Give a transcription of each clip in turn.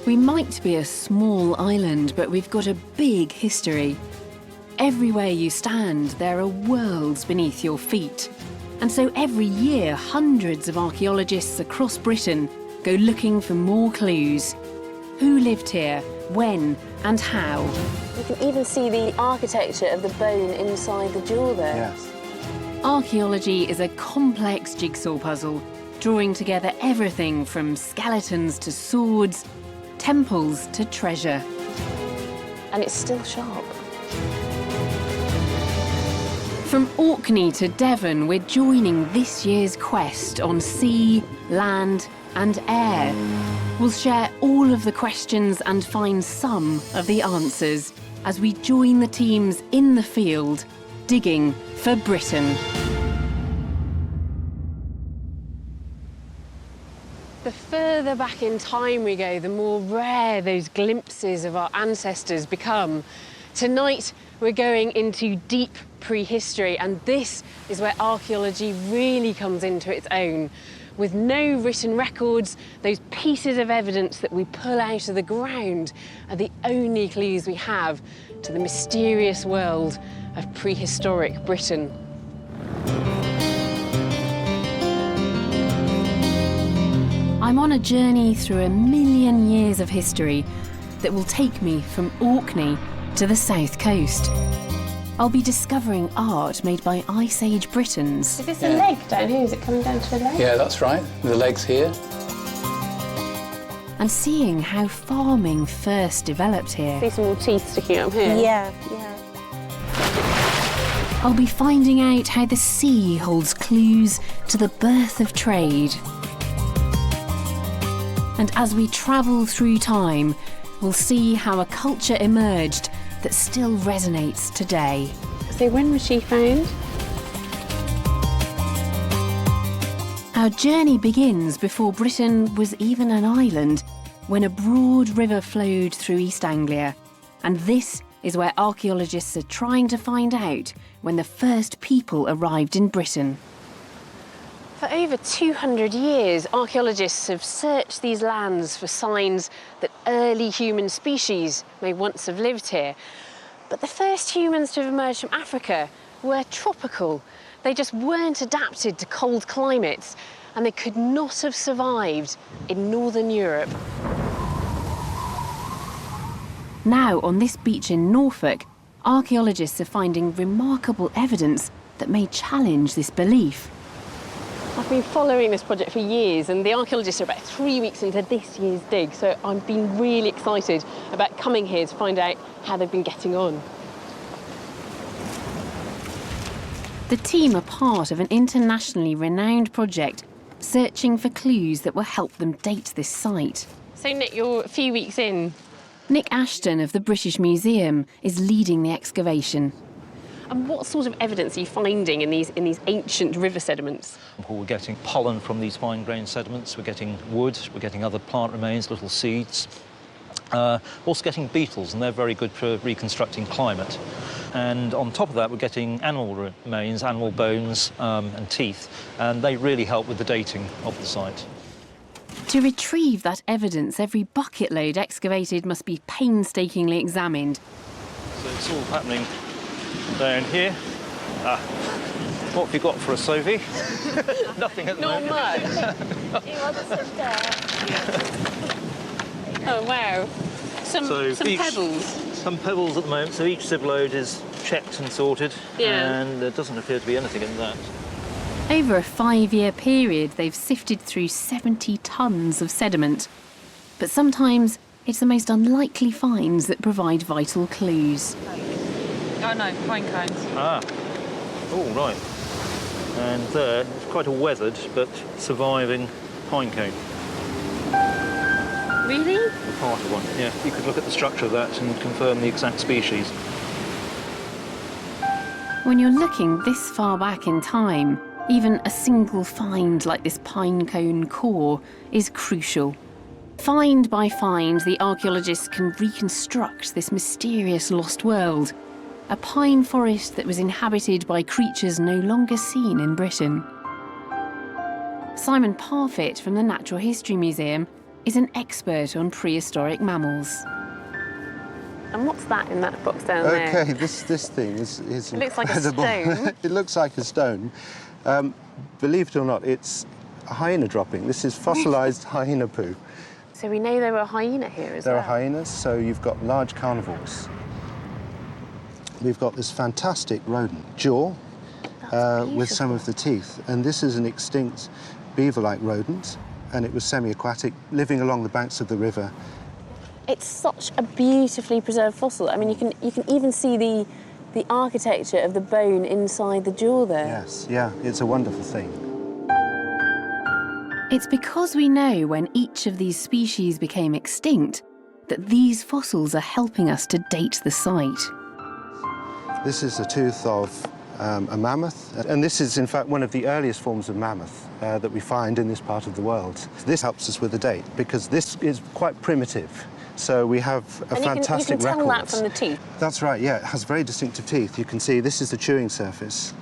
We might be a small island, but we've got a big history. Everywhere you stand, there are worlds beneath your feet. And so every year, hundreds of archaeologists across Britain go looking for more clues. Who lived here, when, and how? You can even see the architecture of the bone inside the jaw there. Yes. Archaeology is a complex jigsaw puzzle, drawing together everything from skeletons to swords, temples to treasure. And it's still sharp. From Orkney to Devon, we're joining this year's quest on sea, land, and air. We'll share all of the questions and find some of the answers as we join the teams in the field, digging for Britain. The further back in time we go, the more rare those glimpses of our ancestors become. Tonight, we're going into deep prehistory, and this is where archaeology really comes into its own. With no written records, those pieces of evidence that we pull out of the ground are the only clues we have to the mysterious world of prehistoric Britain. I'm on a journey through 1,000,000 years of history that will take me from Orkney to the south coast. I'll be discovering art made by Ice Age Britons. Is this a leg down here? Is it coming down to a leg? Yeah, that's right. The leg's here. And seeing how farming first developed here. See some more teeth sticking up here. Yeah. I'll be finding out how the sea holds clues to the birth of trade. And as we travel through time, we'll see how a culture emerged that still resonates today. So when was she found? Our journey begins before Britain was even an island, when a broad river flowed through East Anglia. And this is where archaeologists are trying to find out when the first people arrived in Britain. For over 200 years, archaeologists have searched these lands for signs that early human species may once have lived here. But the first humans to have emerged from Africa were tropical. They just weren't adapted to cold climates, and they could not have survived in Northern Europe. Now, on this beach in Norfolk, archaeologists are finding remarkable evidence that may challenge this belief. I've been following this project for years, and the archaeologists are about 3 weeks into this year's dig, so I've been really excited about coming here to find out how they've been getting on. The team are part of an internationally renowned project searching for clues that will help them date this site. So Nick, you're a few weeks in. Nick Ashton of the British Museum is leading the excavation. And what sort of evidence are you finding in these ancient river sediments? We're getting pollen from these fine-grained sediments, we're getting wood, we're getting other plant remains, little seeds. Also getting beetles, and they're very good for reconstructing climate. And on top of that, we're getting animal remains, animal bones and teeth, and they really help with the dating of the site. To retrieve that evidence, every bucket load excavated must be painstakingly examined. So it's all happening down here. What have you got for us, Sophie? Nothing at the moment. Not much. It wasn't so bad. Oh, wow. Some pebbles. Some pebbles at the moment, so each sieve load is checked and sorted, and there doesn't appear to be anything in that. Over a 5-year period, they've sifted through 70 tonnes of sediment. But sometimes it's the most unlikely finds that provide vital clues. Oh no, pine cones. Ah, oh right. And there, it's quite a weathered but surviving pine cone. Really? Part of one, yeah. You could look at the structure of that and confirm the exact species. When you're looking this far back in time, even a single find like this pine cone core is crucial. Find by find, the archaeologists can reconstruct this mysterious lost world, a pine forest that was inhabited by creatures no longer seen in Britain. Simon Parfitt from the Natural History Museum is an expert on prehistoric mammals. And what's that in that box down there? Okay, this thing is It looks like a incredible. stone. It looks like a stone. Believe it or not, it's a hyena dropping. This is fossilised hyena poo. So we know there were a hyena here as There well. are hyenas, so you've got large carnivores. We've got this fantastic rodent, jaw, with some of the teeth. And this is an extinct beaver-like rodent, and it was semi-aquatic, living along the banks of the river. It's such a beautifully preserved fossil. I mean, you can even see the architecture of the bone inside the jaw there. Yes, yeah, it's a wonderful thing. It's because we know when each of these species became extinct that these fossils are helping us to date the site. This is a tooth of a mammoth, and this is in fact one of the earliest forms of mammoth that we find in this part of the world. This helps us with the date because this is quite primitive, so we have a fantastic you can tell record. that from the teeth. That's right, yeah, it has very distinctive teeth. You can see this is the chewing surface,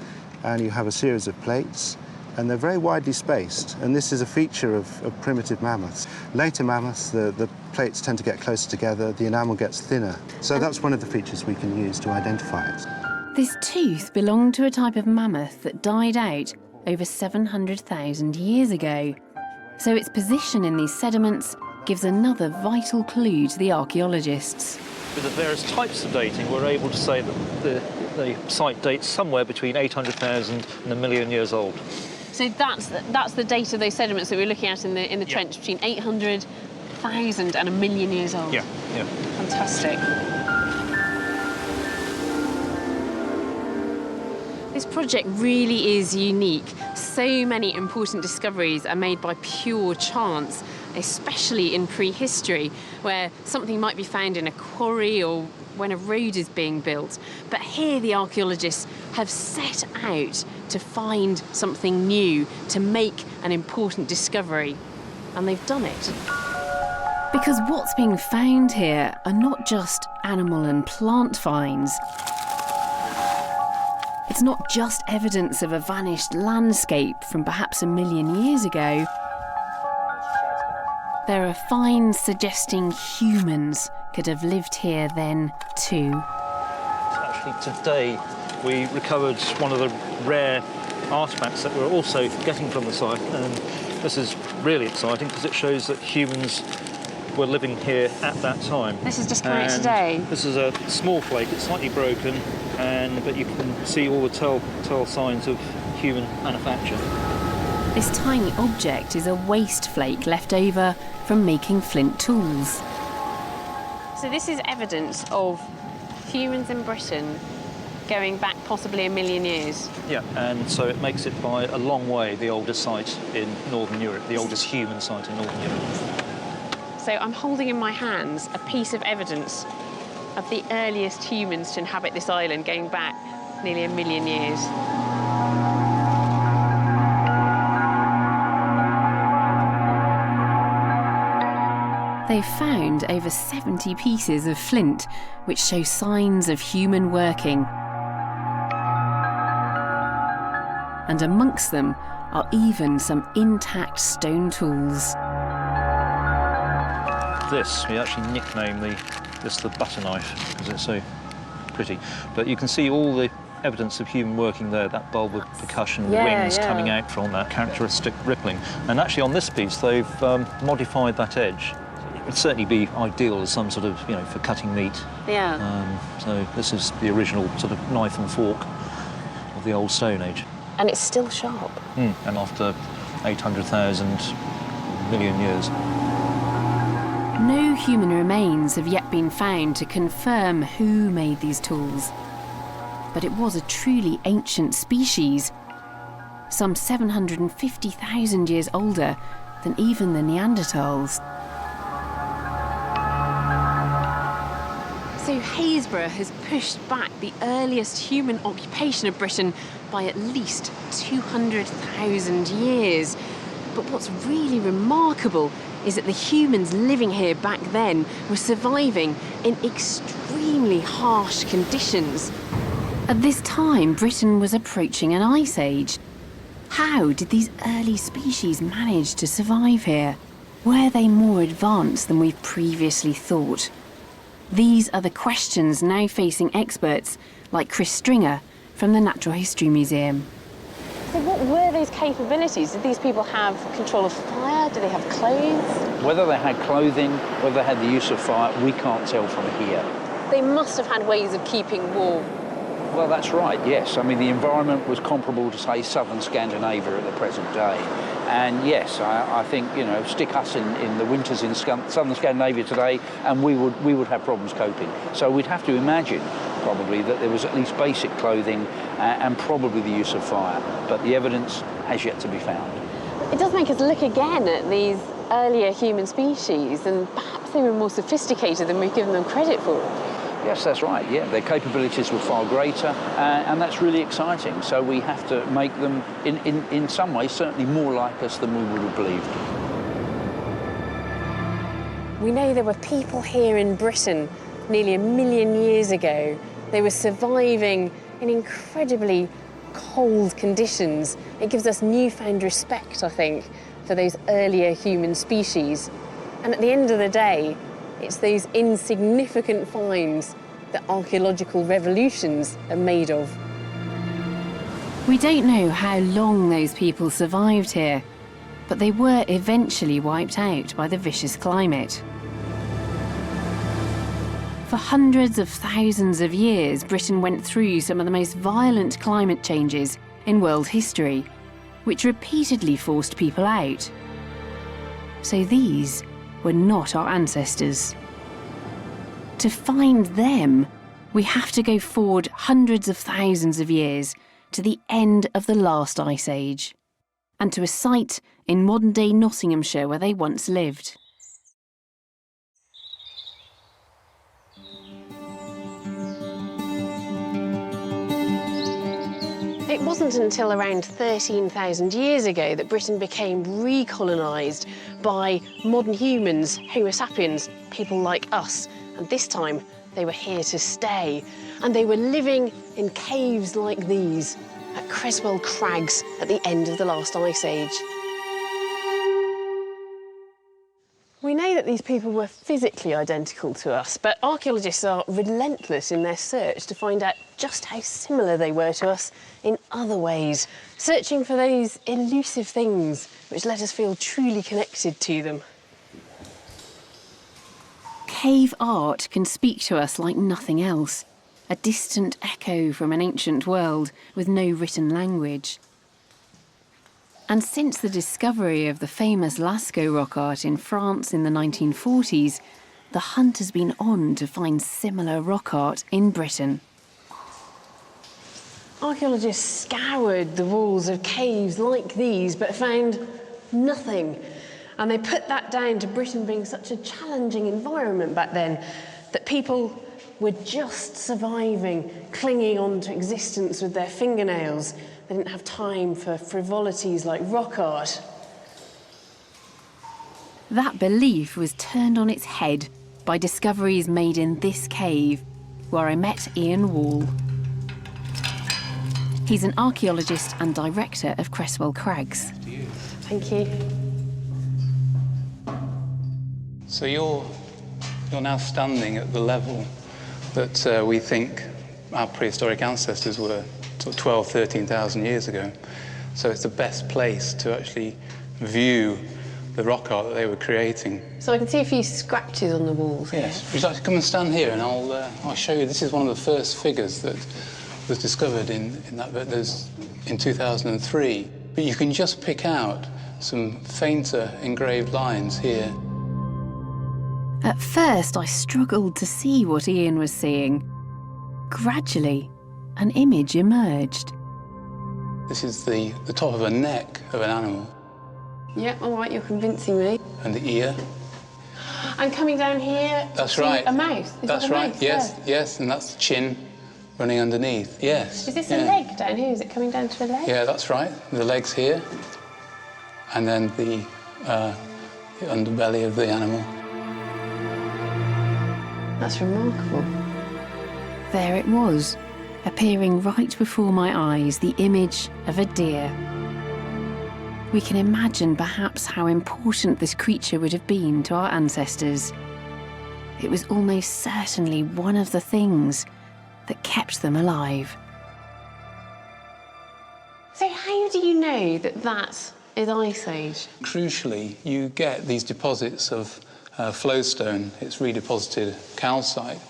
and you have a series of plates, and they're very widely spaced, and this is a feature of primitive mammoths. Later mammoths, the plates tend to get closer together, the enamel gets thinner, so that's one of the features we can use to identify it. This tooth belonged to a type of mammoth that died out over 700,000 years ago. So its position in these sediments gives another vital clue to the archaeologists. With the various types of dating, we're able to say that the site dates somewhere between 800,000 and 1 million years old. So that's the date of those sediments that we're looking at in the trench, between 800,000 and 1 million years old. Yeah, yeah. Fantastic. This project really is unique. So many important discoveries are made by pure chance, especially in prehistory, where something might be found in a quarry or when a road is being built. But here the archaeologists have set out to find something new, to make an important discovery, and they've done it. Because what's being found here are not just animal and plant finds. It's not just evidence of a vanished landscape from perhaps 1 million years ago. There are finds suggesting humans could have lived here then too. Actually, today we recovered one of the rare artefacts that we're also getting from the site, and this is really exciting because it shows that humans were living here at that time. This is just coming out And today. This is a small flake, it's slightly broken, but you can see all the tell signs of human manufacture. This tiny object is a waste flake left over from making flint tools. So this is evidence of humans in Britain going back possibly 1 million years. Yeah, and so it makes it by a long way the oldest site in Northern Europe, the oldest human site in Northern Europe. So I'm holding in my hands a piece of evidence of the earliest humans to inhabit this island going back nearly 1 million years. They've found over 70 pieces of flint, which show signs of human working. And amongst them are even some intact stone tools. This, we actually nickname this the butter knife because it's so pretty. But you can see all the evidence of human working there, that bulb of percussion, wings coming out from that characteristic rippling. And actually on this piece, they've modified that edge. It would certainly be ideal as some sort of, for cutting meat. Yeah. So this is the original sort of knife and fork of the old Stone Age. And it's still sharp. And after 800,000 million years. No human remains have yet been found to confirm who made these tools. But it was a truly ancient species, some 750,000 years older than even the Neanderthals. So Haysborough has pushed back the earliest human occupation of Britain by at least 200,000 years. But what's really remarkable is that the humans living here back then were surviving in extremely harsh conditions. At this time, Britain was approaching an ice age. How did these early species manage to survive here? Were they more advanced than we've previously thought? These are the questions now facing experts like Chris Stringer from the Natural History Museum. So what were those capabilities? Did these people have control of fire? Did they have clothes? Whether they had clothing, whether they had the use of fire, we can't tell from here. They must have had ways of keeping warm. Well, that's right, yes. I mean, the environment was comparable to, say, southern Scandinavia at the present day. And yes, I think, you know, stick us in the winters in southern Scandinavia today, and we would have problems coping. So we'd have to imagine, probably, that there was at least basic clothing and probably the use of fire. But the evidence has yet to be found. It does make us look again at these earlier human species, and perhaps they were more sophisticated than we've given them credit for. Yes, that's right, yeah. Their capabilities were far greater, and that's really exciting. So we have to make them, in some ways, certainly more like us than we would have believed. We know there were people here in Britain nearly 1 million years ago. They were surviving in incredibly cold conditions. It gives us newfound respect, I think, for those earlier human species. And at the end of the day, it's those insignificant finds that archaeological revolutions are made of. We don't know how long those people survived here, but they were eventually wiped out by the vicious climate. For hundreds of thousands of years, Britain went through some of the most violent climate changes in world history, which repeatedly forced people out. So these were not our ancestors. To find them, we have to go forward hundreds of thousands of years to the end of the last ice age, and to a site in modern-day Nottinghamshire where they once lived. It wasn't until around 13,000 years ago that Britain became recolonised by modern humans, Homo sapiens, people like us. And this time, they were here to stay. And they were living in caves like these at Creswell Crags at the end of the last ice age. We know that these people were physically identical to us, but archaeologists are relentless in their search to find out just how similar they were to us in other ways, searching for those elusive things which let us feel truly connected to them. Cave art can speak to us like nothing else, a distant echo from an ancient world with no written language. And since the discovery of the famous Lascaux rock art in France in the 1940s, the hunt has been on to find similar rock art in Britain. Archaeologists scoured the walls of caves like these, but found nothing. And they put that down to Britain being such a challenging environment back then, that people were just surviving, clinging on to existence with their fingernails. They didn't have time for frivolities like rock art. That belief was turned on its head by discoveries made in this cave, where I met Ian Wall. He's an archaeologist and director of Creswell Crags. Thank you. So you're now standing at the level that we think our prehistoric ancestors were sort of 12, 13,000 years ago. So it's the best place to actually view the rock art that they were creating. So I can see a few scratches on the walls here. Yes. Would you like to come and stand here and I'll show you. This is one of the first figures that was discovered in 2003. But you can just pick out some fainter engraved lines here. At first, I struggled to see what Ian was seeing. Gradually, an image emerged. This is the top of a neck of an animal. Yeah, all right, you're convincing me. And the ear. And coming down here, That's right. A mouth. Is That's that a right, mouth? yes, Yeah. yes, and that's the chin running underneath, yes. Is this a leg down here? Is it coming down to a leg? Yeah, that's right. The leg's here. And then the underbelly of the animal. That's remarkable. There it was, appearing right before my eyes, the image of a deer. We can imagine perhaps how important this creature would have been to our ancestors. It was almost certainly one of the things that kept them alive. So how do you know that that is Ice Age? Crucially, you get these deposits of flowstone. It's redeposited calcite,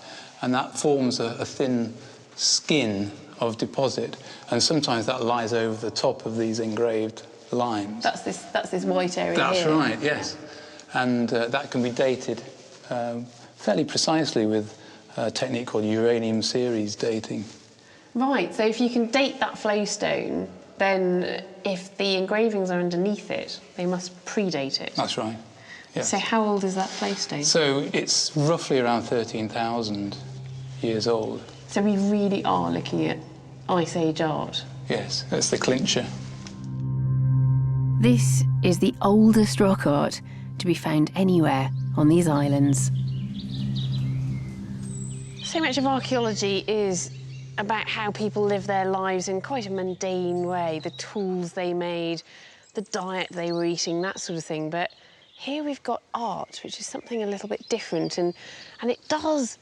and that forms a thin skin of deposit, and sometimes that lies over the top of these engraved limes. That's this white area That's here. right, yes. And that can be dated fairly precisely with a technique called uranium series dating. Right, so if you can date that flowstone, then if the engravings are underneath it, they must predate it. That's right, yes. So how old is that flowstone? So it's roughly around 13,000 years old. So we really are looking at Ice Age art. Yes, that's the clincher. This is the oldest rock art to be found anywhere on these islands. So much of archaeology is about how people live their lives in quite a mundane way, the tools they made, the diet they were eating, that sort of thing. But here we've got art, which is something a little bit different, and it does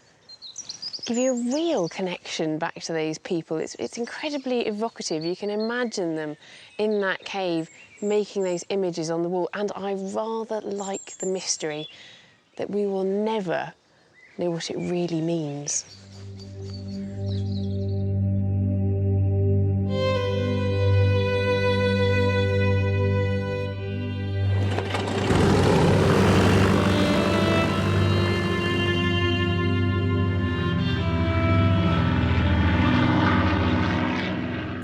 give you a real connection back to those people. It's incredibly evocative. You can imagine them in that cave making those images on the wall, and I rather like the mystery that we will never know what it really means.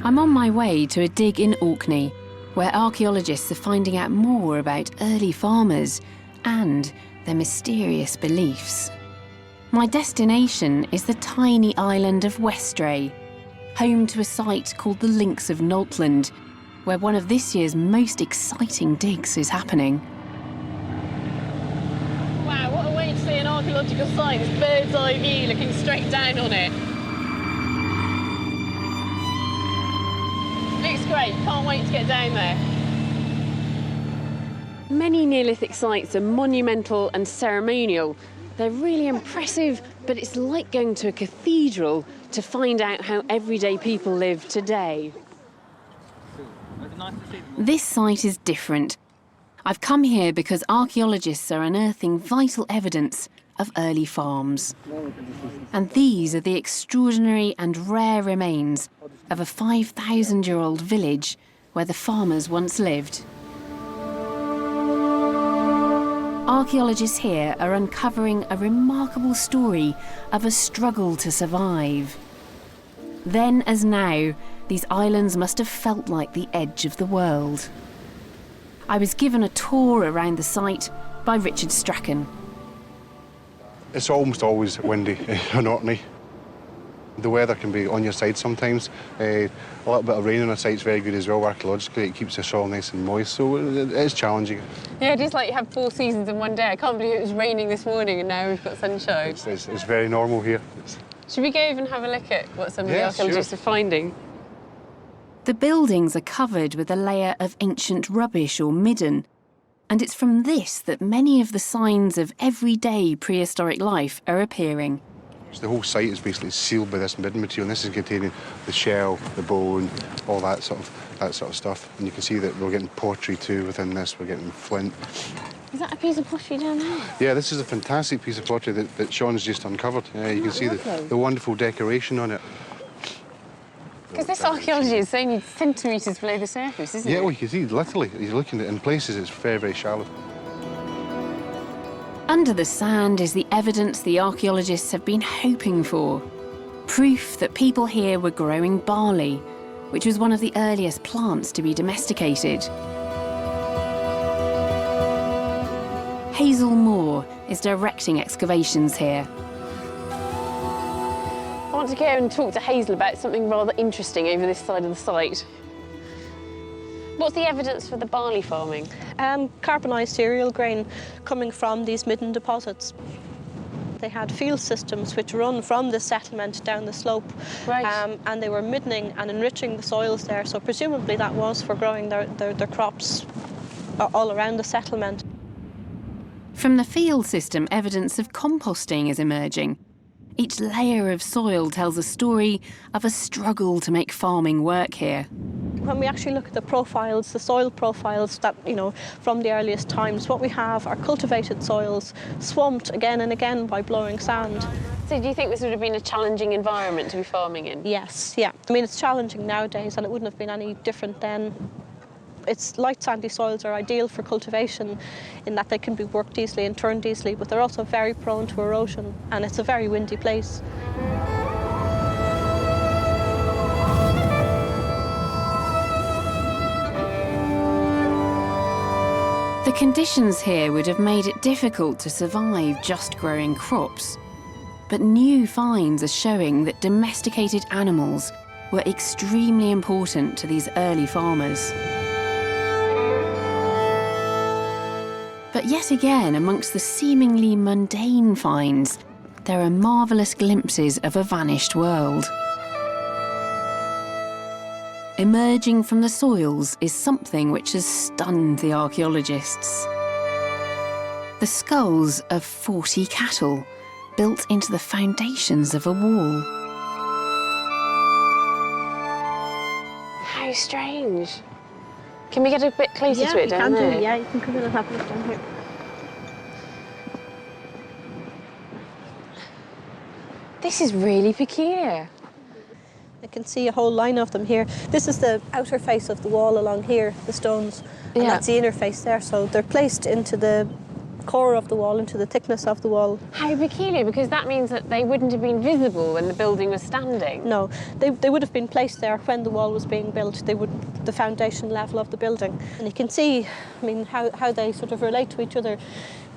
I'm on my way to a dig in Orkney, where archaeologists are finding out more about early farmers and their mysterious beliefs. My destination is the tiny island of Westray, home to a site called the Links of Nordland, where one of this year's most exciting digs is happening. Wow, what a way to see an archaeological site, this bird's eye view looking straight down on it. Looks great, can't wait to get down there. Many Neolithic sites are monumental and ceremonial. They're really impressive, but it's like going to a cathedral to find out how everyday people live today. This site is different. I've come here because archaeologists are unearthing vital evidence of early farms. And these are the extraordinary and rare remains of a 5,000-year-old village where the farmers once lived. Archaeologists here are uncovering a remarkable story of a struggle to survive. Then as now, these islands must have felt like the edge of the world. I was given a tour around the site by Richard Strachan. It's almost always windy in Orkney. The weather can be on your side sometimes. A little bit of rain on a site's very good as well archaeologically. It keeps the soil nice and moist, so it is challenging. Yeah, it is like you have 4 seasons in one day. I can't believe it was raining this morning and now we've got sunshine. It's very normal here. Should we go over and have a look at what some of the archaeologists are finding? The buildings are covered with a layer of ancient rubbish or midden, and it's from this that many of the signs of everyday prehistoric life are appearing. So the whole site is basically sealed by this midden material, and this is containing the shell, the bone, all that sort of stuff. And you can see that we're getting pottery too within this. We're getting flint. Is that a piece of pottery down there? Yeah, this is a fantastic piece of pottery that Sean's just uncovered. You can see the wonderful decoration on it. Because this archaeology is only centimetres below the surface, isn't it? Yeah, well, you can see, literally, you're looking at it in places, it's very, very shallow. Under the sand is the evidence the archaeologists have been hoping for. Proof that people here were growing barley, which was one of the earliest plants to be domesticated. Hazel Moore is directing excavations here. I want to go and talk to Hazel about something rather interesting over this side of the site. What's the evidence for the barley farming? Carbonised cereal grain coming from these midden deposits. They had field systems which run from the settlement down the slope, Right. and they were middening and enriching the soils there, so presumably that was for growing their crops all around the settlement. From the field system, evidence of composting is emerging. Each layer of soil tells a story of a struggle to make farming work here. When we actually look at the profiles, the soil profiles that, from the earliest times, what we have are cultivated soils swamped again and again by blowing sand. So do you think this would have been a challenging environment to be farming in? Yes, yeah. I mean, it's challenging nowadays and it wouldn't have been any different then. It's light sandy soils are ideal for cultivation in that they can be worked easily and turned easily, but they're also very prone to erosion, and it's a very windy place. The conditions here would have made it difficult to survive just growing crops. But new finds are showing that domesticated animals were extremely important to these early farmers. But yet again, amongst the seemingly mundane finds, there are marvellous glimpses of a vanished world. Emerging from the soils is something which has stunned the archaeologists. The skulls of 40 cattle built into the foundations of a wall. How strange. Can we get a bit closer to it down there? Yeah, you can come in and have a look down here. This is really peculiar. I can see a whole line of them here. This is the outer face of the wall along here, the stones, and that's the inner face there. So they're placed into the core of the wall, into the thickness of the wall. How peculiar, because that means that they wouldn't have been visible when the building was standing. No, they would have been placed there when the wall was being built. They would, the foundation level of the building. And you can see, I mean, how they sort of relate to each other.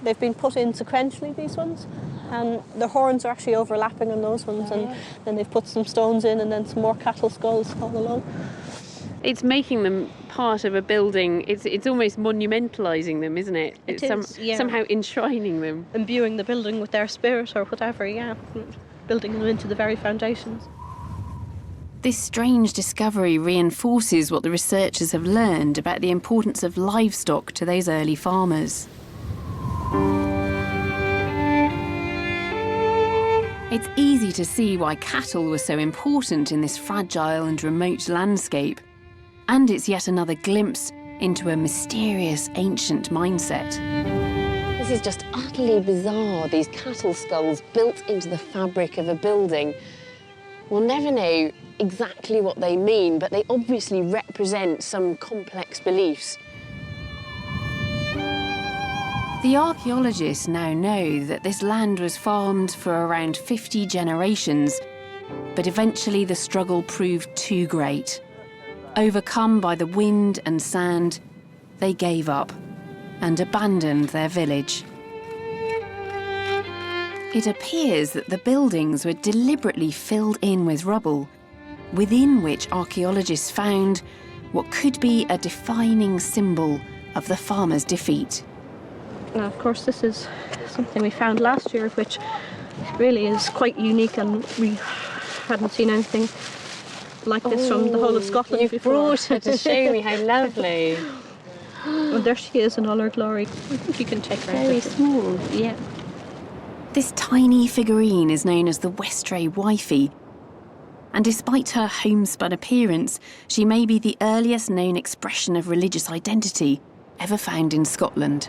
They've been put in sequentially, these ones, and the horns are actually overlapping on those ones, and then they've put some stones in and then some more cattle skulls all along. It's making them part of a building. It's almost monumentalising them, isn't it? It's somehow enshrining them. Imbuing the building with their spirit or whatever, yeah. Building them into the very foundations. This strange discovery reinforces what the researchers have learned about the importance of livestock to those early farmers. It's easy to see why cattle were so important in this fragile and remote landscape. And it's yet another glimpse into a mysterious ancient mindset. This is just utterly bizarre, these cattle skulls built into the fabric of a building. We'll never know exactly what they mean, but they obviously represent some complex beliefs. The archaeologists now know that this land was farmed for around 50 generations, but eventually the struggle proved too great. Overcome by the wind and sand, they gave up and abandoned their village. It appears that the buildings were deliberately filled in with rubble, within which archaeologists found what could be a defining symbol of the farmers' defeat. Now, of course, this is something we found last year, which really is quite unique, and we hadn't seen anything like this from the whole of Scotland You've before. brought her to show me how lovely. Oh, there she is in all her glory. I think you can take her. Very small. Yeah. This tiny figurine is known as the Raywifey, and despite her homespun appearance, she may be the earliest known expression of religious identity ever found in Scotland.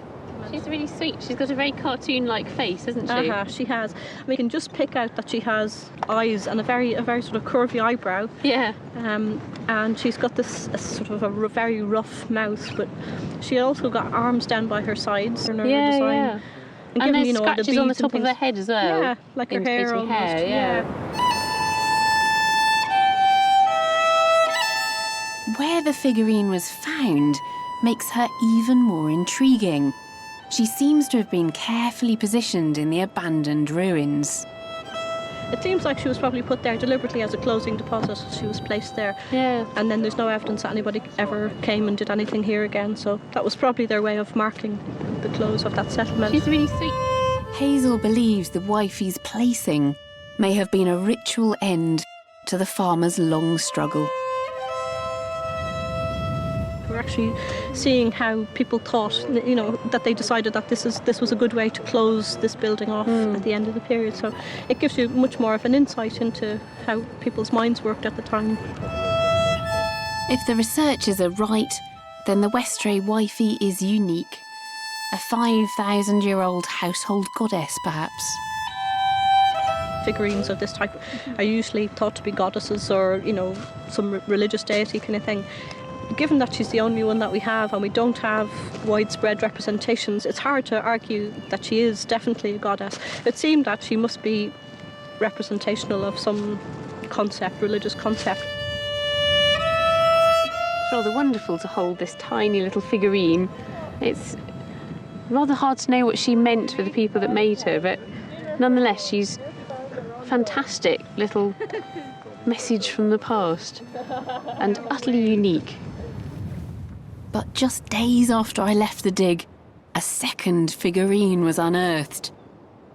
She's really sweet. She's got a very cartoon-like face, hasn't she? She has. We can just pick out that she has eyes and a very sort of curvy eyebrow. Yeah. And she's got this sort of a very rough mouth, but she also got arms down by her sides. In her design. Yeah. And there's scratches on the top of her head as well. Yeah, like her hair almost. Yeah. Where the figurine was found makes her even more intriguing. She seems to have been carefully positioned in the abandoned ruins. It seems like she was probably put there deliberately as a closing deposit. She was placed there. Yeah. And then there's no evidence that anybody ever came and did anything here again. So that was probably their way of marking the close of that settlement. She's really sweet. Hazel believes the wifey's placing may have been a ritual end to the farmer's long struggle. We're actually seeing how people thought, you know, that they decided that this was a good way to close this building off at the end of the period. So it gives you much more of an insight into how people's minds worked at the time. If the researchers are right, then the West Raywifey is unique. A 5,000-year-old household goddess, perhaps. Figurines of this type are usually thought to be goddesses or, you know, some religious deity kind of thing. Given that she's the only one that we have and we don't have widespread representations, it's hard to argue that she is definitely a goddess. It seemed that she must be representational of some concept, religious concept. It's rather wonderful to hold this tiny little figurine. It's rather hard to know what she meant for the people that made her, but nonetheless, she's a fantastic little message from the past and utterly unique. But just days after I left the dig, a second figurine was unearthed,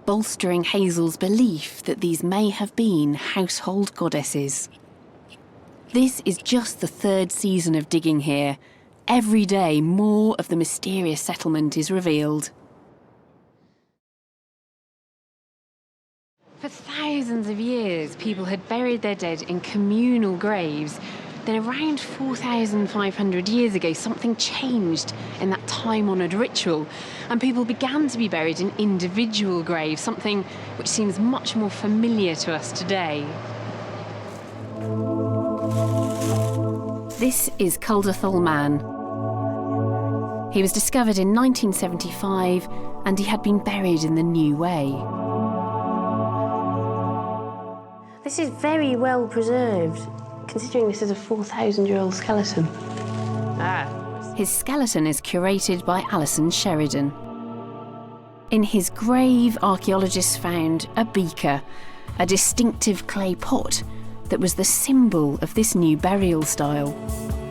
bolstering Hazel's belief that these may have been household goddesses. This is just the third season of digging here. Every day, more of the mysterious settlement is revealed. For thousands of years, people had buried their dead in communal graves. Then around 4,500 years ago, something changed in that time-honoured ritual, and people began to be buried in individual graves, something which seems much more familiar to us today. This is Culdathol Man. He was discovered in 1975, and he had been buried in the new way. This is very well preserved, considering this is a 4,000-year-old skeleton. His skeleton is curated by Alison Sheridan. In his grave, archaeologists found a beaker, a distinctive clay pot that was the symbol of this new burial style.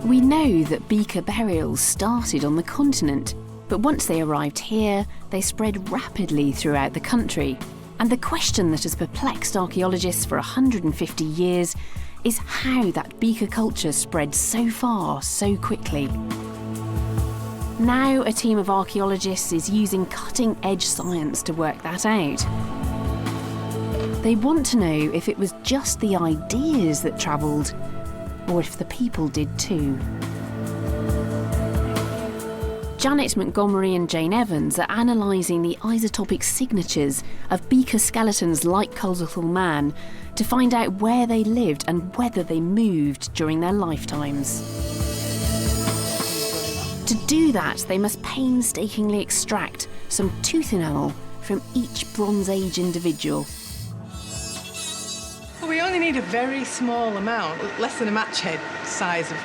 We know that beaker burials started on the continent, but once they arrived here, they spread rapidly throughout the country. And the question that has perplexed archaeologists for 150 years is how that beaker culture spread so far so quickly. Now a team of archaeologists is using cutting-edge science to work that out. They want to know if it was just the ideas that travelled, or if the people did too. Janet Montgomery and Jane Evans are analysing the isotopic signatures of beaker skeletons like Culdathol Man to find out where they lived and whether they moved during their lifetimes. To do that, they must painstakingly extract some tooth enamel from each Bronze Age individual. Well, we only need a very small amount, less than a match head size of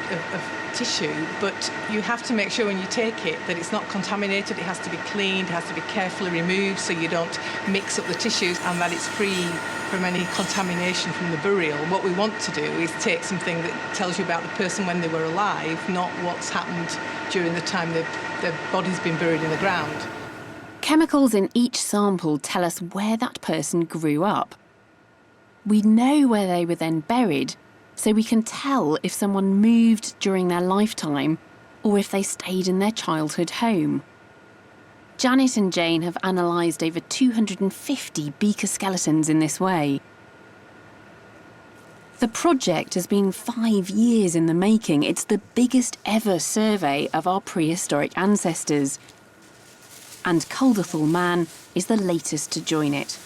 tissue, but you have to make sure when you take it that it's not contaminated. It has to be cleaned, it has to be carefully removed so you don't mix up the tissues, and that it's free from any contamination from the burial. What we want to do is take something that tells you about the person when they were alive, not what's happened during the time their body's been buried in the ground. Chemicals in each sample tell us where that person grew up. We know where they were then buried, so we can tell if someone moved during their lifetime or if they stayed in their childhood home. Janet and Jane have analysed over 250 beaker skeletons in this way. The project has been 5 years in the making. It's the biggest ever survey of our prehistoric ancestors. And Culdathol Man is the latest to join it.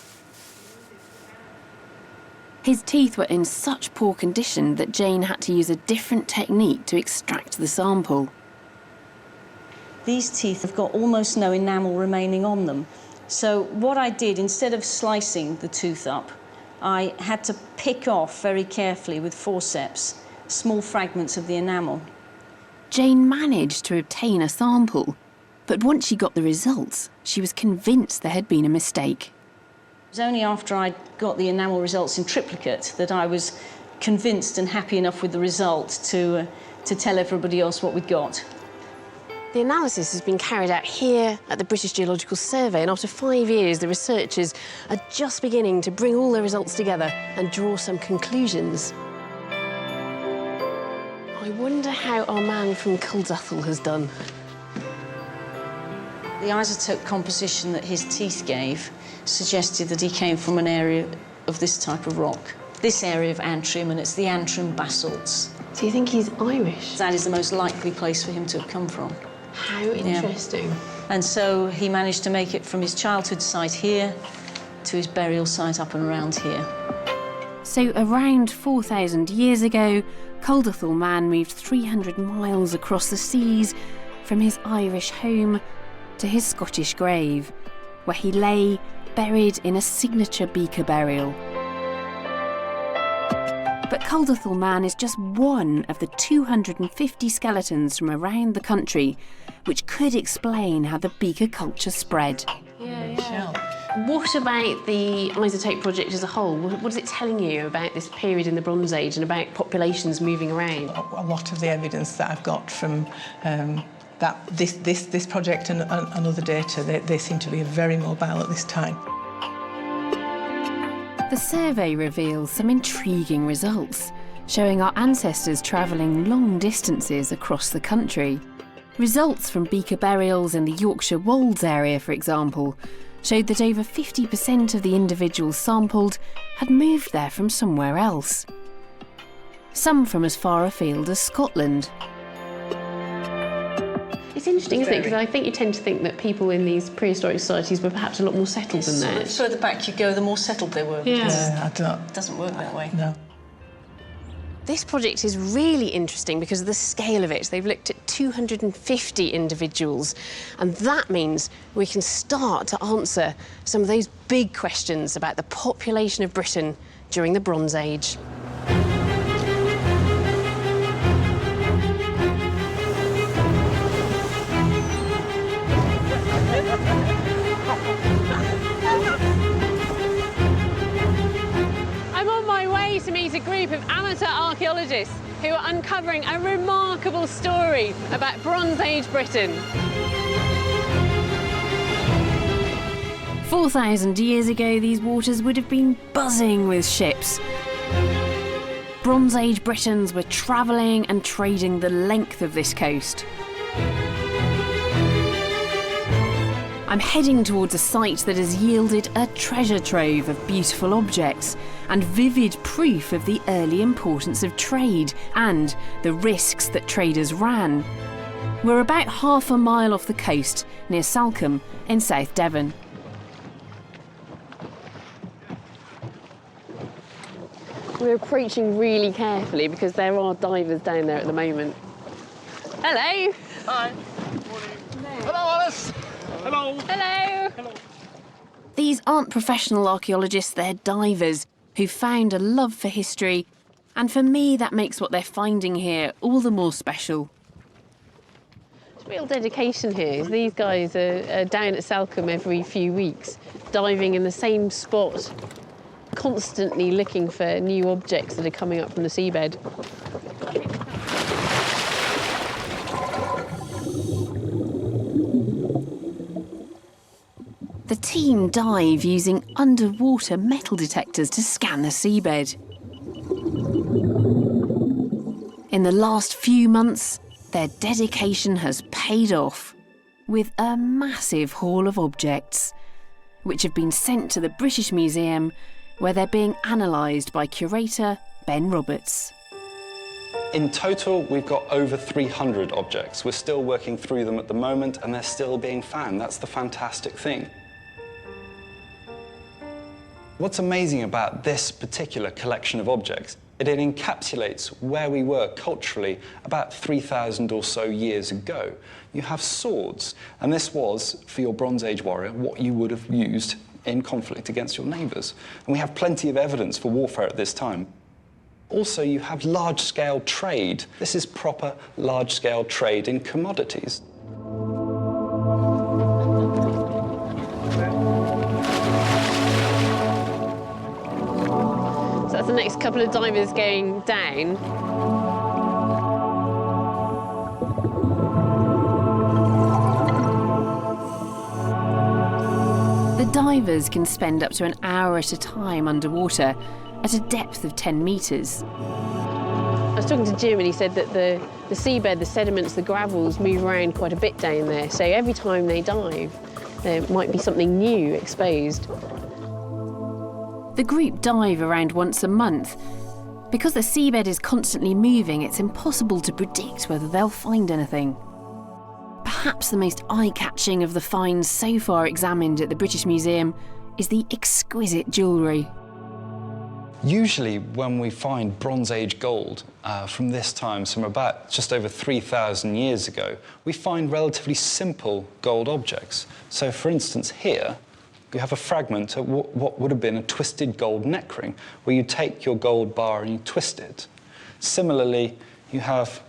His teeth were in such poor condition that Jane had to use a different technique to extract the sample. These teeth have got almost no enamel remaining on them. So what I did, instead of slicing the tooth up, I had to pick off very carefully with forceps small fragments of the enamel. Jane managed to obtain a sample, but once she got the results, she was convinced there had been a mistake. was only after I got the enamel results in triplicate that I was convinced and happy enough with the result to tell everybody else what we'd got. The analysis has been carried out here at the British Geological Survey, and after 5 years, the researchers are just beginning to bring all their results together and draw some conclusions. I wonder how our man from Culdathel has done. The isotope composition that his teeth gave suggested that he came from an area of this type of rock. This area of Antrim, and it's the Antrim basalts. Do you think he's Irish? That is the most likely place for him to have come from. How interesting. Yeah. And so he managed to make it from his childhood site here to his burial site up and around here. So around 4,000 years ago, Culdathel man moved 300 miles across the seas from his Irish home to his Scottish grave, where he lay buried in a signature beaker burial. But Culdathel man is just one of the 250 skeletons from around the country which could explain how the beaker culture spread. Yeah. What about the isotope project as a whole? What is it telling you about this period in the Bronze Age and about populations moving around? A lot of the evidence that I've got from this project and other data, they seem to be very mobile at this time. The survey reveals some intriguing results, showing our ancestors travelling long distances across the country. Results from beaker burials in the Yorkshire Wolds area, for example, showed that over 50% of the individuals sampled had moved there from somewhere else. Some from as far afield as Scotland. It's interesting, isn't it? Because I think you tend to think that people in these prehistoric societies were perhaps a lot more settled than that. The further back you go, the more settled they were. Yeah, It doesn't work that way. No. This project is really interesting because of the scale of it. They've looked at 250 individuals, and that means we can start to answer some of those big questions about the population of Britain during the Bronze Age. I'm on my way to meet a group of amateur archaeologists who are uncovering a remarkable story about Bronze Age Britain. 4,000 years ago, these waters would have been buzzing with ships. Bronze Age Britons were travelling and trading the length of this coast. I'm heading towards a site that has yielded a treasure trove of beautiful objects and vivid proof of the early importance of trade and the risks that traders ran. We're about half a mile off the coast near Salcombe in South Devon. We're approaching really carefully because there are divers down there at the moment. Hello. Hi. Morning. Hello, Alice. Hello. Hello. Hello. These aren't professional archaeologists, they're divers who found a love for history, and for me that makes what they're finding here all the more special. It's real dedication here. These guys are down at Salcombe every few weeks, diving in the same spot, constantly looking for new objects that are coming up from the seabed. The team dive using underwater metal detectors to scan the seabed. In the last few months, their dedication has paid off with a massive haul of objects, which have been sent to the British Museum, where they're being analysed by curator Ben Roberts. In total, we've got over 300 objects. We're still working through them at the moment, and they're still being found. That's the fantastic thing. What's amazing about this particular collection of objects, it encapsulates where we were culturally about 3,000 or so years ago. You have swords, and this was, for your Bronze Age warrior, what you would have used in conflict against your neighbours. And we have plenty of evidence for warfare at this time. Also, you have large-scale trade. This is proper large-scale trade in commodities. That's the next couple of divers going down. The divers can spend up to an hour at a time underwater at a depth of 10 metres. I was talking to Jim and he said that the seabed, the sediments, the gravels move around quite a bit down there. So every time they dive, there might be something new exposed. The group dive around once a month. Because the seabed is constantly moving, it's impossible to predict whether they'll find anything. Perhaps the most eye-catching of the finds so far examined at the British Museum is the exquisite jewellery. Usually when we find Bronze Age gold from this time, from about just over 3,000 years ago, we find relatively simple gold objects. So for instance here, you have a fragment of what would have been a twisted gold neck ring, where you take your gold bar and you twist it. Similarly, you have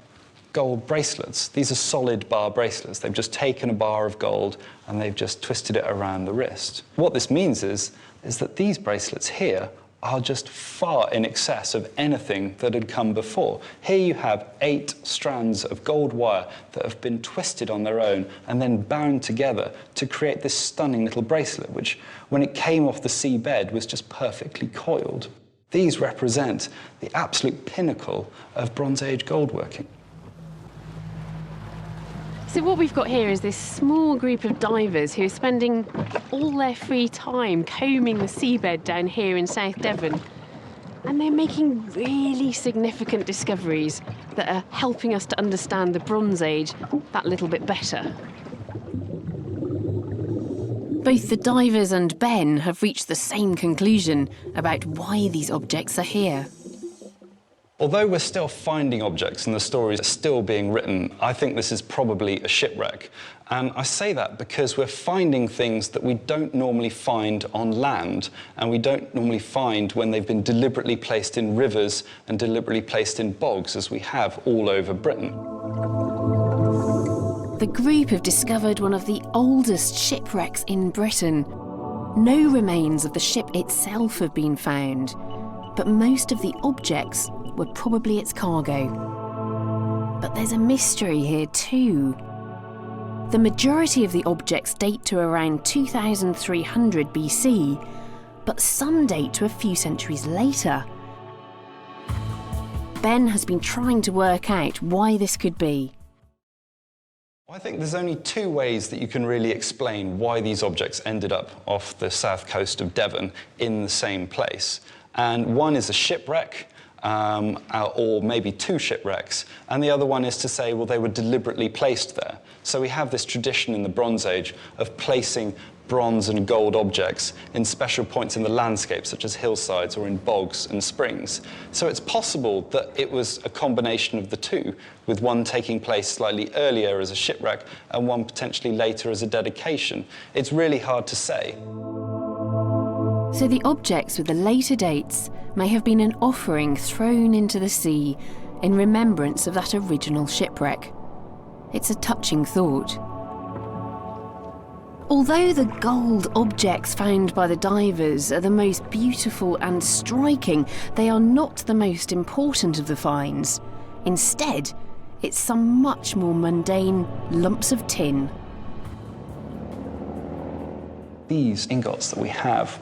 gold bracelets. These are solid bar bracelets. They've just taken a bar of gold and they've just twisted it around the wrist. What this means is that these bracelets here are just far in excess of anything that had come before. Here you have 8 strands of gold wire that have been twisted on their own and then bound together to create this stunning little bracelet, which, when it came off the seabed, was just perfectly coiled. These represent the absolute pinnacle of Bronze Age gold working. So what we've got here is this small group of divers who are spending all their free time combing the seabed down here in South Devon. And they're making really significant discoveries that are helping us to understand the Bronze Age that little bit better. Both the divers and Ben have reached the same conclusion about why these objects are here. Although we're still finding objects and the stories are still being written, I think this is probably a shipwreck. And I say that because we're finding things that we don't normally find on land, and we don't normally find when they've been deliberately placed in rivers and deliberately placed in bogs, as we have all over Britain. The group have discovered one of the oldest shipwrecks in Britain. No remains of the ship itself have been found, but most of the objects were probably its cargo. But there's a mystery here too. The majority of the objects date to around 2300 BC, but some date to a few centuries later. Ben has been trying to work out why this could be. I think there's only 2 ways that you can really explain why these objects ended up off the south coast of Devon in the same place. And one is a shipwreck, or maybe 2 shipwrecks, and the other one is to say, well, they were deliberately placed there. So we have this tradition in the Bronze Age of placing bronze and gold objects in special points in the landscape, such as hillsides or in bogs and springs. So it's possible that it was a combination of the 2, with one taking place slightly earlier as a shipwreck and one potentially later as a dedication. It's really hard to say. So the objects with the later dates may have been an offering thrown into the sea in remembrance of that original shipwreck. It's a touching thought. Although the gold objects found by the divers are the most beautiful and striking, they are not the most important of the finds. Instead, it's some much more mundane lumps of tin. These ingots that we have,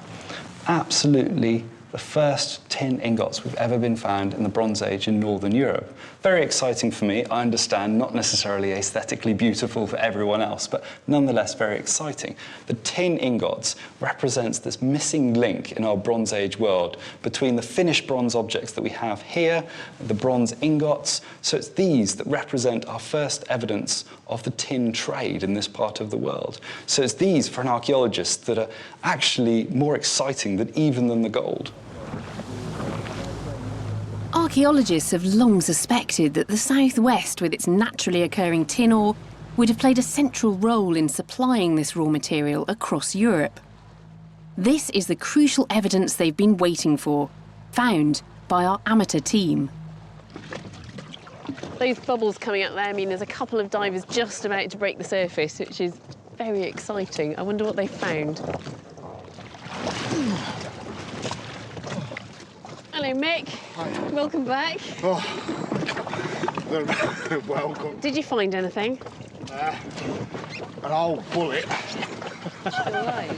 absolutely the first tin ingots we've ever been found in the Bronze Age in Northern Europe. Very exciting for me, I understand, not necessarily aesthetically beautiful for everyone else, but nonetheless very exciting. The tin ingots represents this missing link in our Bronze Age world between the finished bronze objects that we have here, the bronze ingots. So it's these that represent our first evidence of the tin trade in this part of the world. So it's these, for an archaeologist, that are actually more exciting than even than the gold. Archaeologists have long suspected that the southwest, with its naturally occurring tin ore, would have played a central role in supplying this raw material across Europe. This is the crucial evidence they've been waiting for, found by our amateur team. Those bubbles coming out there mean there's a couple of divers just about to break the surface, which is very exciting. I wonder what they found. Hello, Mick. Hi. Welcome back. Oh, welcome. Did you find anything? An old bullet. All right.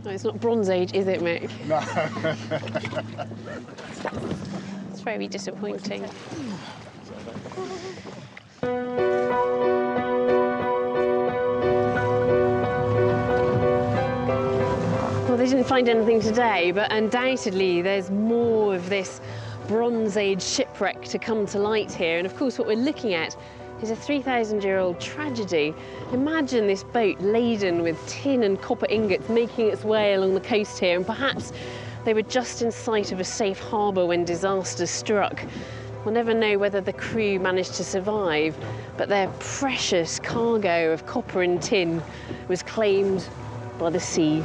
No, it's not Bronze Age, is it, Mick? No. It's very disappointing. Well, they didn't find anything today, but undoubtedly there's more of this Bronze Age shipwreck to come to light here. And of course, what we're looking at is a 3,000-year-old tragedy. Imagine this boat laden with tin and copper ingots making its way along the coast here, and perhaps they were just in sight of a safe harbour when disaster struck. We'll never know whether the crew managed to survive, but their precious cargo of copper and tin was claimed by the sea.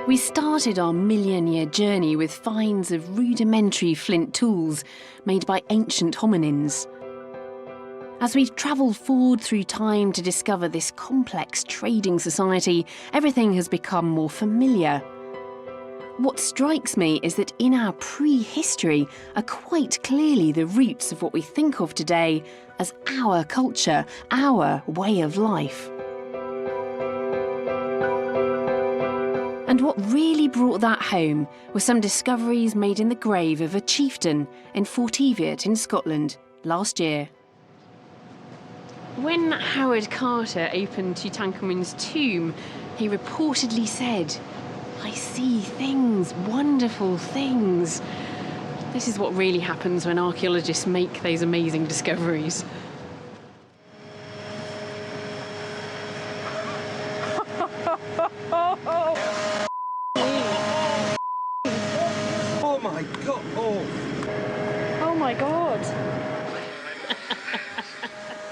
We started our million-year journey with finds of rudimentary flint tools made by ancient hominins. As we've travelled forward through time to discover this complex trading society, everything has become more familiar. What strikes me is that in our prehistory are quite clearly the roots of what we think of today as our culture, our way of life. And what really brought that home were some discoveries made in the grave of a chieftain in Fort Eviat in Scotland last year. When Howard Carter opened Tutankhamun's tomb, he reportedly said, "I see things, wonderful things." This is what really happens when archaeologists make those amazing discoveries. Oh my God. Oh my God.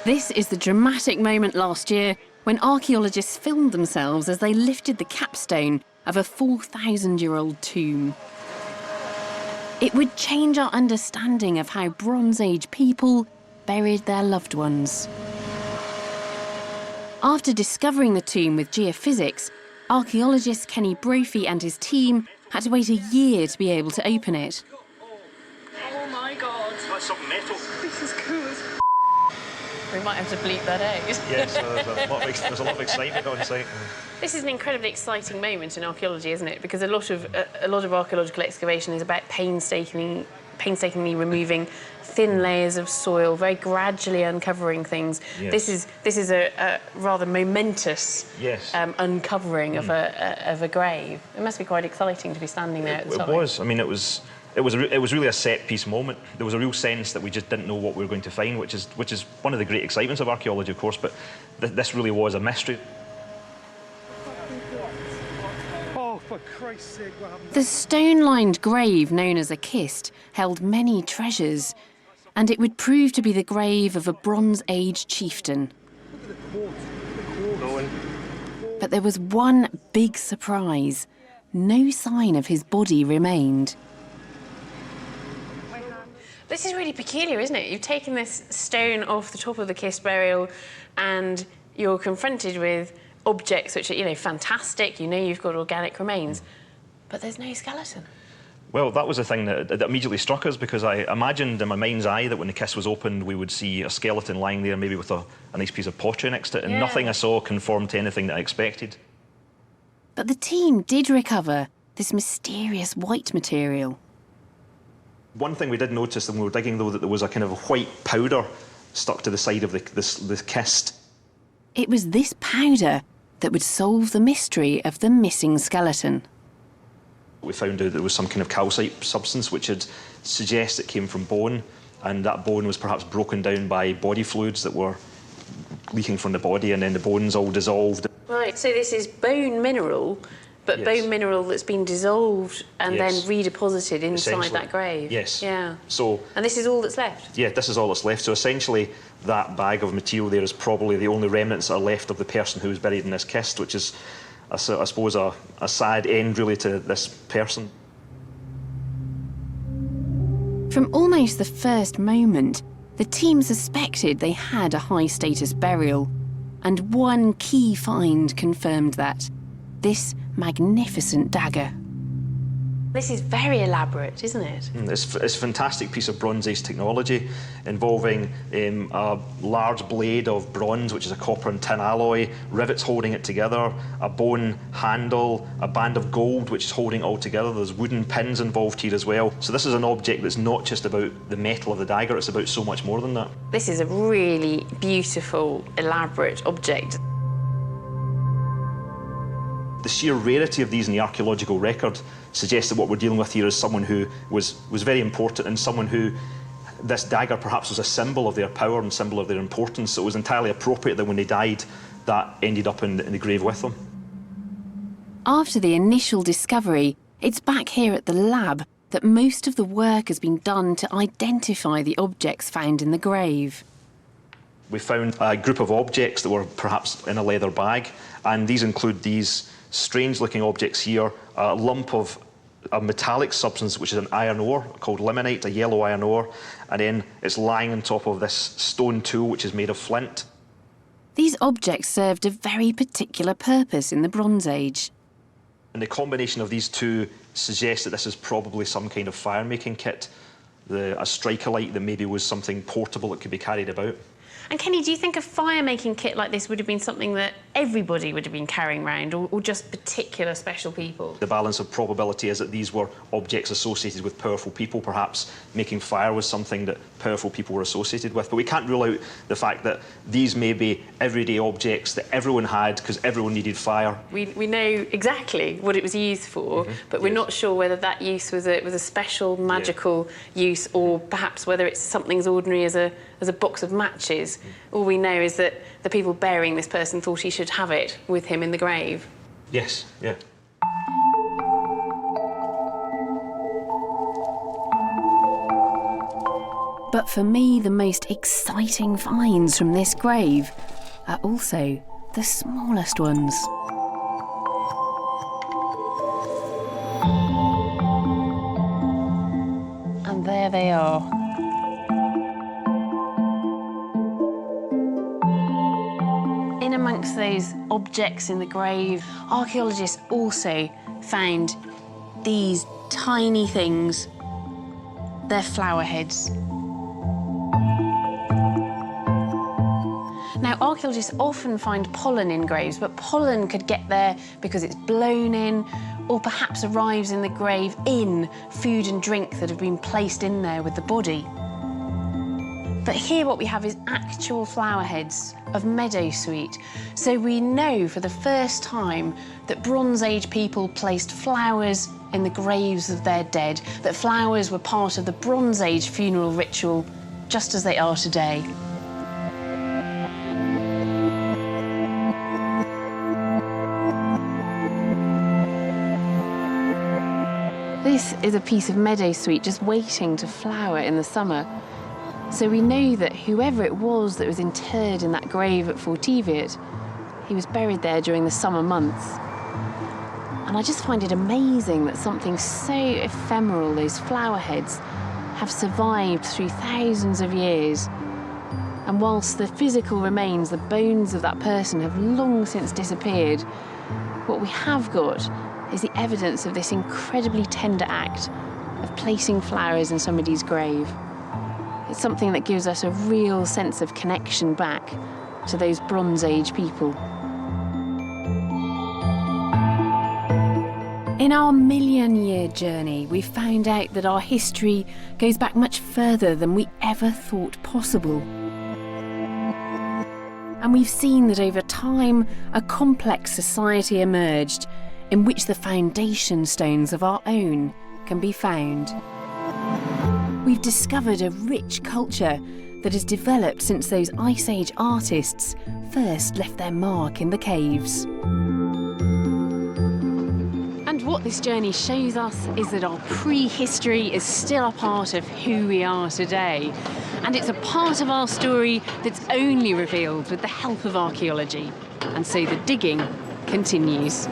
This is the dramatic moment last year when archaeologists filmed themselves as they lifted the capstone of a 4,000-year-old tomb. It would change our understanding of how Bronze Age people buried their loved ones. After discovering the tomb with geophysics, archaeologist Kenny Brophy and his team had to wait a year to be able to open it. Oh my God. That's some metal. This is cool. We might have to bleep that out. Yes, there's a lot of excitement on site. This is an incredibly exciting moment in archaeology, isn't it? Because a lot of archaeological excavation is about painstakingly removing thin layers of soil, very gradually uncovering things. Yes. This is a rather momentous uncovering of a grave. It must be quite exciting to be standing there at the top. It was. I mean, it was really a set-piece moment. There was a real sense that we just didn't know what we were going to find, which is one of the great excitements of archaeology, of course, but this really was a mystery. Oh, for Christ's sake, what happened? The stone-lined grave known as a kist held many treasures, and it would prove to be the grave of a Bronze Age chieftain. But there was one big surprise. No sign of his body remained. This is really peculiar, isn't it? You've taken this stone off the top of the kist burial and you're confronted with objects which are, you know, fantastic. You know you've got organic remains, but there's no skeleton. Well, that was the thing that immediately struck us, because I imagined in my mind's eye that when the kist was opened, we would see a skeleton lying there, maybe with a nice piece of pottery next to it, and nothing I saw conformed to anything that I expected. But the team did recover this mysterious white material. One thing we did notice when we were digging, though, that there was a kind of white powder stuck to the side of the kist. It was this powder that would solve the mystery of the missing skeleton. We found out there was some kind of calcite substance which would suggest it came from bone, and that bone was perhaps broken down by body fluids that were leaking from the body, and then the bones all dissolved. Right, so this is bone mineral, but bone mineral that's been dissolved and then redeposited inside that grave. Yes. Yeah. So. And this is all that's left? Yeah, this is all that's left. So essentially, that bag of material there is probably the only remnants that are left of the person who was buried in this kist, which is, I suppose, a sad end, really, to this person. From almost the first moment, the team suspected they had a high-status burial. And one key find confirmed that. This magnificent dagger. This is very elaborate, isn't it? It's a fantastic piece of Bronze Age technology involving a large blade of bronze, which is a copper and tin alloy, rivets holding it together, a bone handle, a band of gold which is holding it all together. There's wooden pins involved here as well. So this is an object that's not just about the metal of the dagger, it's about so much more than that. This is a really beautiful, elaborate object. The sheer rarity of these in the archaeological record suggests that what we're dealing with here is someone who was very important, and someone who, this dagger perhaps was a symbol of their power and symbol of their importance. So it was entirely appropriate that when they died, that ended up in the grave with them. After the initial discovery, it's back here at the lab that most of the work has been done to identify the objects found in the grave. We found a group of objects that were perhaps in a leather bag, and these include these strange-looking objects here, a lump of a metallic substance, which is an iron ore called limonite, a yellow iron ore, and then it's lying on top of this stone tool, which is made of flint. These objects served a very particular purpose in the Bronze Age. And the combination of these two suggests that this is probably some kind of fire-making kit, a striker light that maybe was something portable that could be carried about. And Kenny, do you think a fire-making kit like this would have been something that everybody would have been carrying around, or just particular special people? The balance of probability is that these were objects associated with powerful people. Perhaps making fire was something that powerful people were associated with. But we can't rule out the fact that these may be everyday objects that everyone had because everyone needed fire. We know exactly what it was used for, but we're not sure whether that use was a special, magical use, or perhaps whether it's something as ordinary as a box of matches. All we know is that the people burying this person thought he should have it with him in the grave. Yes, yeah. But for me, the most exciting finds from this grave are also the smallest ones. And there they are. In amongst those objects in the grave, archaeologists also found these tiny things. They're flower heads. Now, archaeologists often find pollen in graves, but pollen could get there because it's blown in, or perhaps arrives in the grave in food and drink that have been placed in there with the body. But here what we have is actual flower heads of meadowsweet. So we know for the first time that Bronze Age people placed flowers in the graves of their dead, that flowers were part of the Bronze Age funeral ritual, just as they are today. This is a piece of meadowsweet just waiting to flower in the summer. So we know that whoever it was that was interred in that grave at Forteviot, he was buried there during the summer months. And I just find it amazing that something so ephemeral, those flower heads, have survived through thousands of years. And whilst the physical remains, the bones of that person, have long since disappeared, what we have got is the evidence of this incredibly tender act of placing flowers in somebody's grave. It's something that gives us a real sense of connection back to those Bronze Age people. In our million-year journey, we've found out that our history goes back much further than we ever thought possible. And we've seen that over time, a complex society emerged in which the foundation stones of our own can be found. We've discovered a rich culture that has developed since those Ice Age artists first left their mark in the caves. And what this journey shows us is that our prehistory is still a part of who we are today. And it's a part of our story that's only revealed with the help of archaeology. And so the digging continues.